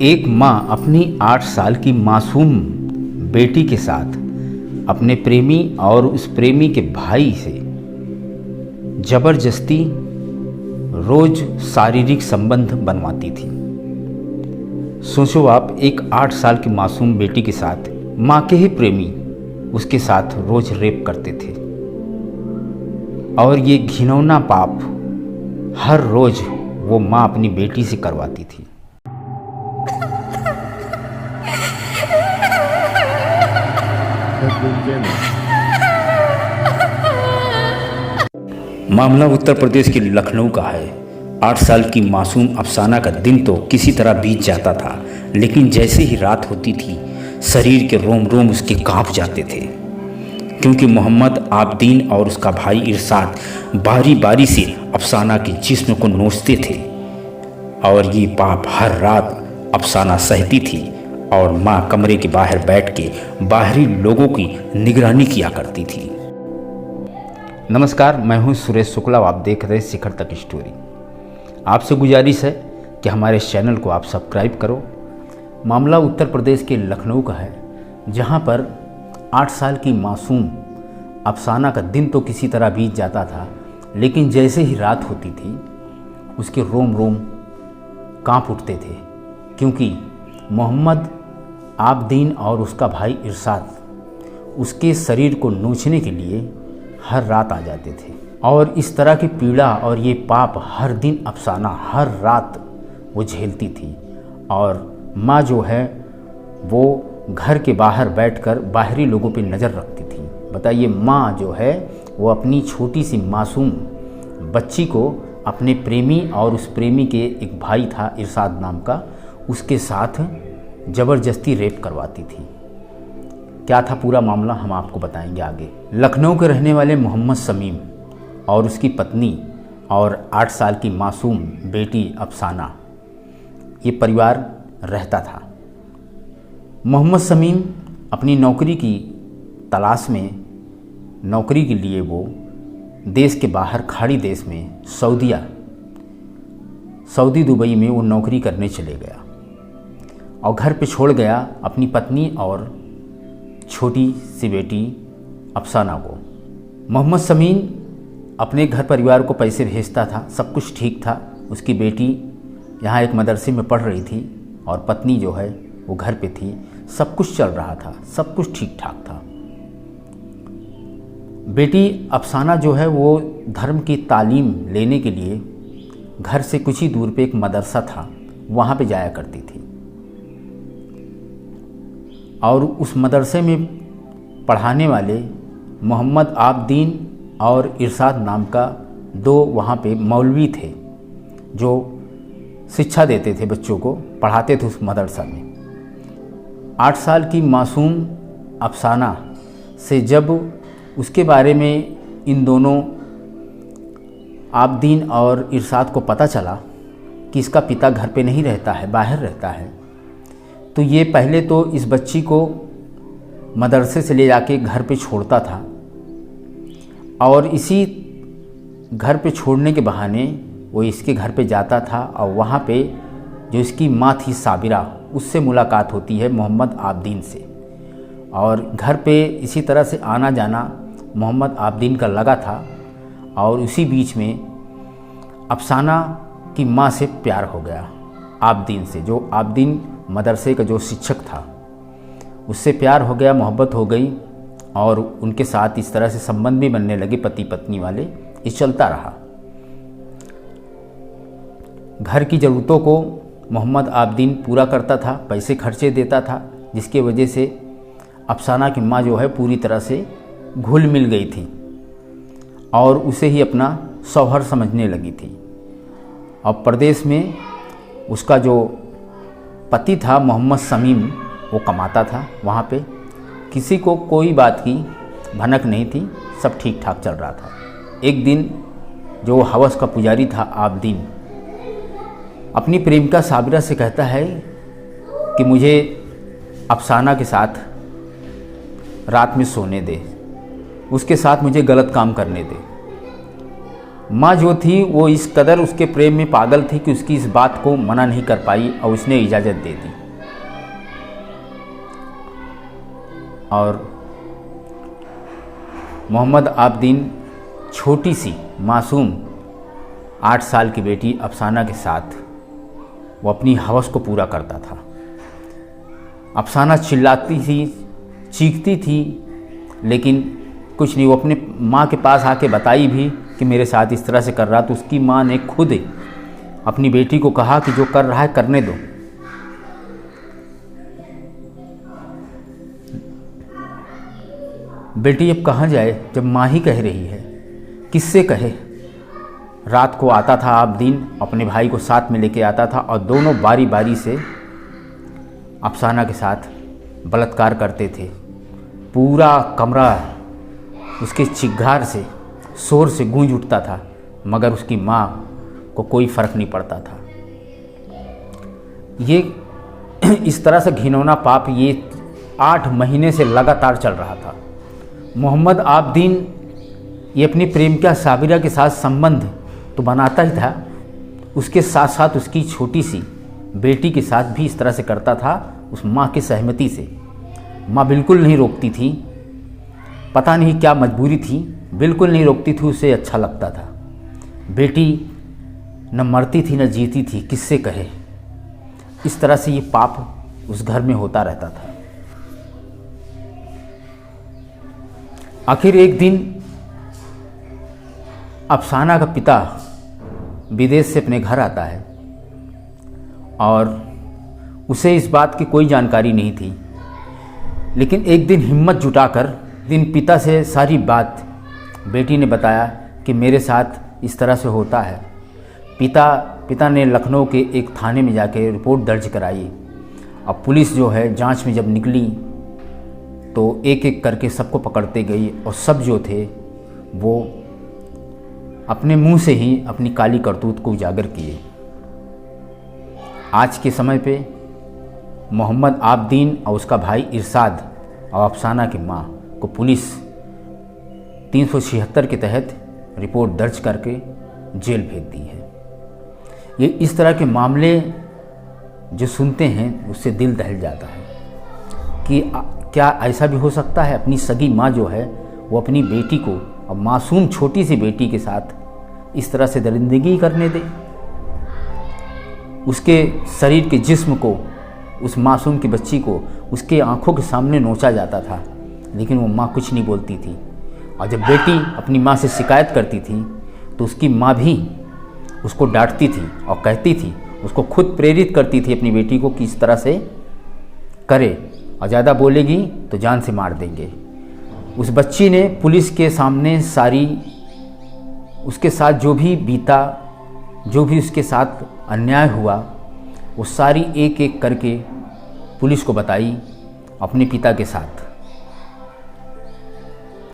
एक माँ अपनी 8 साल की मासूम बेटी के साथ अपने प्रेमी और उस प्रेमी के भाई से जबरदस्ती रोज शारीरिक संबंध बनवाती थी। सोचो आप, एक 8 साल की मासूम बेटी के साथ माँ के ही प्रेमी उसके साथ रोज रेप करते थे और ये घिनौना पाप हर रोज वो माँ अपनी बेटी से करवाती थी। मामला उत्तर प्रदेश के लखनऊ का है। 8 साल की मासूम अफसाना का दिन तो किसी तरह बीत जाता था, लेकिन जैसे ही रात होती थी शरीर के रोम रोम उसके कांप जाते थे, क्योंकि मोहम्मद आबदीन और उसका भाई इरशाद बारी बारी से अफसाना के जिस्म को नोचते थे और ये पाप हर रात अफसाना सहती थी और माँ कमरे के बाहर बैठ के बाहरी लोगों की निगरानी किया करती थी। नमस्कार, मैं हूं सुरेश शुक्ला, आप देख रहे शिखर तक स्टोरी। आपसे गुजारिश है कि हमारे चैनल को आप सब्सक्राइब करो। मामला उत्तर प्रदेश के लखनऊ का है, जहां पर 8 साल की मासूम अफसाना का दिन तो किसी तरह बीत जाता था, लेकिन जैसे ही रात होती थी उसके रोम रोम कांप उठते थे, क्योंकि मोहम्मद आबदीन और उसका भाई इरशाद उसके शरीर को नोचने के लिए हर रात आ जाते थे। और इस तरह की पीड़ा और ये पाप हर दिन अफसाना हर रात वो झेलती थी। और माँ जो है वो घर के बाहर बैठकर बाहरी लोगों पे नज़र रखती थी। बताइए, माँ जो है वो अपनी छोटी सी मासूम बच्ची को अपने प्रेमी और उस प्रेमी के एक भाई था इरशाद नाम का, उसके साथ ज़बरदस्ती रेप करवाती थी। क्या था पूरा मामला हम आपको बताएंगे आगे। लखनऊ के रहने वाले मोहम्मद समीम और उसकी पत्नी और 8 साल की मासूम बेटी अफसाना, ये परिवार रहता था। मोहम्मद समीम अपनी नौकरी की तलाश में नौकरी के लिए वो देश के बाहर खाड़ी देश में सऊदी दुबई में वो नौकरी करने चले गया और घर पे छोड़ गया अपनी पत्नी और छोटी सी बेटी अफसाना को। मोहम्मद समीम अपने घर परिवार को पैसे भेजता था, सब कुछ ठीक था। उसकी बेटी यहाँ एक मदरसे में पढ़ रही थी और पत्नी जो है वो घर पे थी। सब कुछ चल रहा था, सब कुछ ठीक ठाक था। बेटी अफसाना जो है वो धर्म की तालीम लेने के लिए घर से कुछ ही दूर पे एक मदरसा था, वहाँ पे जाया करती थी। और उस मदरसे में पढ़ाने वाले मोहम्मद आबदीन और इरशाद नाम का 2 वहाँ पे मौलवी थे, जो शिक्षा देते थे, बच्चों को पढ़ाते थे उस मदरसा में। 8 साल की मासूम अफसाना से जब उसके बारे में इन दोनों आबदीन और इरशाद को पता चला कि इसका पिता घर पे नहीं रहता है, बाहर रहता है, तो ये पहले तो इस बच्ची को मदरसे से ले जाके घर पे छोड़ता था और इसी घर पे छोड़ने के बहाने वो इसके घर पे जाता था और वहाँ पे जो इसकी माँ थी साबिरा, उससे मुलाकात होती है मोहम्मद आबदीन से। और घर पे इसी तरह से आना जाना मोहम्मद आबदीन का लगा था और उसी बीच में अफसाना की माँ से प्यार हो गया आबदीन से। जो आबदीन मदरसे का जो शिक्षक था उससे प्यार हो गया, मोहब्बत हो गई और उनके साथ इस तरह से संबंध भी बनने लगे, पति पत्नी वाले। ये चलता रहा। घर की ज़रूरतों को मोहम्मद आबदीन पूरा करता था, पैसे खर्चे देता था, जिसके वजह से अफसाना की माँ जो है पूरी तरह से घुल मिल गई थी और उसे ही अपना शौहर समझने लगी थी। और प्रदेश में उसका जो पति था मोहम्मद समीम, वो कमाता था वहाँ पे, किसी को कोई बात की भनक नहीं थी, सब ठीक ठाक चल रहा था। एक दिन जो हवस का पुजारी था आबदीन, अपनी प्रेमिका साबिरा से कहता है कि मुझे अफसाना के साथ रात में सोने दे, उसके साथ मुझे गलत काम करने दे। माँ जो थी वो इस कदर उसके प्रेम में पागल थी कि उसकी इस बात को मना नहीं कर पाई और उसने इजाज़त दे दी। और मोहम्मद आबदीन छोटी सी मासूम 8 साल की बेटी अफसाना के साथ वो अपनी हवस को पूरा करता था। अफसाना चिल्लाती थी, चीखती थी, लेकिन कुछ नहीं। वो अपने माँ के पास आके बताई भी कि मेरे साथ इस तरह से कर रहा, तो उसकी माँ ने खुद अपनी बेटी को कहा कि जो कर रहा है करने दो। बेटी अब कहाँ जाए जब माँ ही कह रही है, किससे कहे। रात को आता था आबदीन, अपने भाई को साथ में लेके आता था और दोनों बारी बारी से अफसाना के साथ बलात्कार करते थे। पूरा कमरा उसके चिल्लाने से, शोर से गूंज उठता था, मगर उसकी माँ को कोई फ़र्क नहीं पड़ता था। ये इस तरह से घिनौना पाप ये 8 महीने से लगातार चल रहा था। मोहम्मद आबदीन ये अपनी प्रेमिका साबिरा के साथ संबंध तो बनाता ही था, उसके साथ साथ उसकी छोटी सी बेटी के साथ भी इस तरह से करता था, उस माँ की सहमति से। माँ बिल्कुल नहीं रोकती थी, पता नहीं क्या मजबूरी थी, बिल्कुल नहीं रोकती थी, उसे अच्छा लगता था। बेटी न मरती थी न जीती थी, किससे कहे। इस तरह से ये पाप उस घर में होता रहता था। आखिर एक दिन अफसाना का पिता विदेश से अपने घर आता है और उसे इस बात की कोई जानकारी नहीं थी, लेकिन एक दिन हिम्मत जुटाकर पिता से सारी बात बेटी ने बताया कि मेरे साथ इस तरह से होता है। पिता ने लखनऊ के एक थाने में जाके रिपोर्ट दर्ज कराई। अब पुलिस जो है जांच में जब निकली तो एक एक करके सबको पकड़ते गई और सब जो थे वो अपने मुंह से ही अपनी काली करतूत को उजागर किए। आज के समय पे मोहम्मद आबदीन और उसका भाई इरशाद और अफसाना की माँ को पुलिस 376 के तहत रिपोर्ट दर्ज करके जेल भेज दी है। ये इस तरह के मामले जो सुनते हैं उससे दिल दहल जाता है कि क्या ऐसा भी हो सकता है। अपनी सगी माँ जो है वो अपनी बेटी को, और मासूम छोटी सी बेटी के साथ इस तरह से दरिंदगी करने दे। उसके शरीर के जिस्म को, उस मासूम की बच्ची को उसके आंखों के सामने नोचा जाता था, लेकिन वो माँ कुछ नहीं बोलती थी। और जब बेटी अपनी माँ से शिकायत करती थी तो उसकी माँ भी उसको डांटती थी और कहती थी, उसको खुद प्रेरित करती थी अपनी बेटी को कि इस तरह से करे, और ज़्यादा बोलेगी तो जान से मार देंगे। उस बच्ची ने पुलिस के सामने सारी उसके साथ जो भी बीता, जो भी उसके साथ अन्याय हुआ, वो सारी एक एक करके पुलिस को बताई अपने पिता के साथ।